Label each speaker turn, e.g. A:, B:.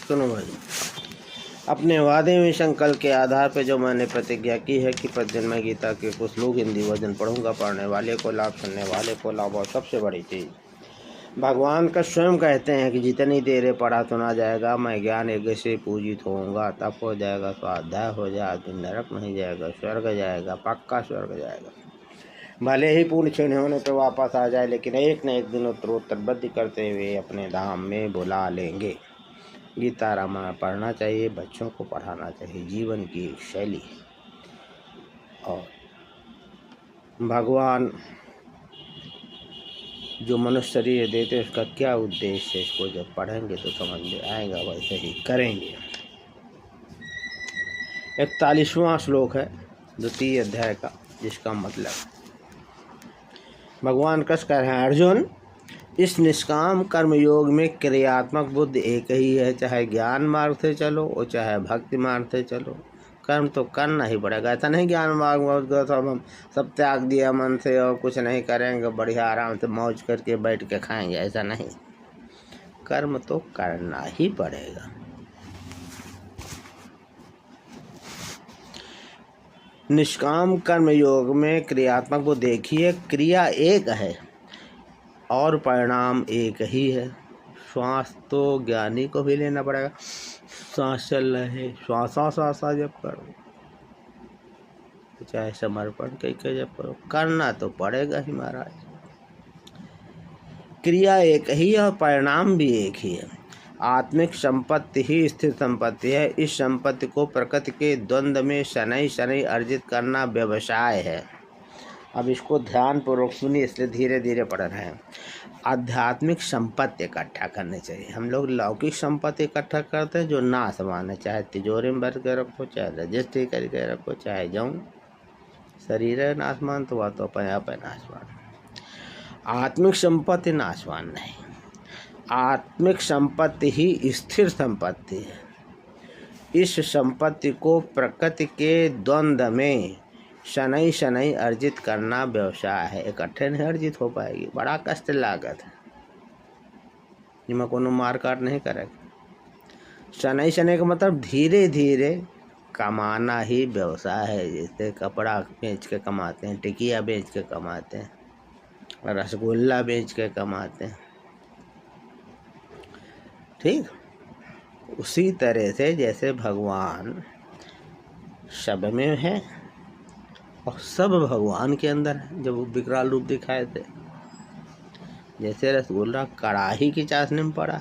A: सुनो भाई, अपने वादे में संकल्प के आधार पर जो मैंने प्रतिज्ञा की है कि प्रतिदिन मैं गीता के कुछ श्लोक हिंदी वर्जन पढ़ूंगा। पढ़ने वाले को लाभ, सुनने वाले को लाभ। और सबसे बड़ी चीज़, भगवान का स्वयं कहते हैं कि जितनी देर पढ़ा सुना जाएगा, मैं ज्ञान यज्ञ से पूजित होऊंगा, तप हो जाएगा, स्वाध्याय हो जाए, आदमी नरक नहीं जाएगा, स्वर्ग जाएगा, पक्का स्वर्ग जाएगा। भले ही पूर्ण क्षीण होने पर वापस आ जाए, लेकिन एक न एक दिन उत्तरोत्तर वृद्धि करते हुए अपने धाम में बुला लेंगे। गीता रामायण पढ़ना चाहिए, बच्चों को पढ़ाना चाहिए, जीवन की एक शैली। और भगवान जो मनुष्य शरीर देते उसका क्या उद्देश्य है, इसको जब पढ़ेंगे तो समझ में आएगा, वैसे ही करेंगे। 41वां श्लोक है 2 अध्याय का, जिसका मतलब भगवान कृष्ण कह रहे हैं, अर्जुन, इस निष्काम कर्म योग में क्रियात्मक बुद्धि एक ही है। चाहे ज्ञान मार्ग से चलो और चाहे भक्ति मार्ग से चलो, कर्म तो करना ही पड़ेगा। ऐसा नहीं ज्ञान मार्ग में हम सब त्याग दिया मन से और कुछ नहीं करेंगे, बढ़िया आराम से मौज करके बैठ के खाएंगे, ऐसा नहीं। कर्म तो करना ही पड़ेगा। निष्काम कर्म योग में क्रियात्मक वो देखिए, क्रिया एक है और परिणाम एक ही है। श्वास तो ज्ञानी को भी लेना पड़ेगा, सांस चल रहे, श्वासा जब करो, चाहे समर्पण करके जब करो, करना तो पड़ेगा ही महाराज। क्रिया एक ही और परिणाम भी एक ही है। आत्मिक संपत्ति ही स्थिर संपत्ति है। इस संपत्ति को प्रकृति के द्वंद्व में शनै शनै अर्जित करना व्यवसाय है। अब इसको ध्यान पूर्वक सुनिए, इसलिए धीरे धीरे पढ़ रहे हैं। आध्यात्मिक संपत्ति इकट्ठा करनी चाहिए। हम लोग लौकिक संपत्ति इकट्ठा करते हैं जो नाशवान है, चाहे तिजोरी में भर के रखो, चाहे रजिस्ट्री करके रखो, चाहे जाऊँ शरीर है नाशवान तो वह तो अपने आप है नाशवान। आत्मिक संपत्ति नाशवान नहीं, आत्मिक संपत्ति ही स्थिर संपत्ति है। इस संपत्ति को प्रकृति के द्वंद्व में शनै शनै अर्जित करना व्यवसाय है। इकट्ठे नहीं अर्जित हो पाएगी, बड़ा कष्ट लागत है, जिसमें कोनो मार काट नहीं करेगा। शनै शनै का मतलब धीरे धीरे कमाना ही व्यवसाय है। जैसे कपड़ा बेच के कमाते हैं, टिकिया बेच के कमाते हैं, रसगुल्ला बेच के कमाते हैं, ठीक। उसी तरह से जैसे भगवान सब में है और सब भगवान के अंदर है। जब वो विकराल रूप दिखाए थे, जैसे रसगुल्ला कड़ाही की चाशनी में पड़ा,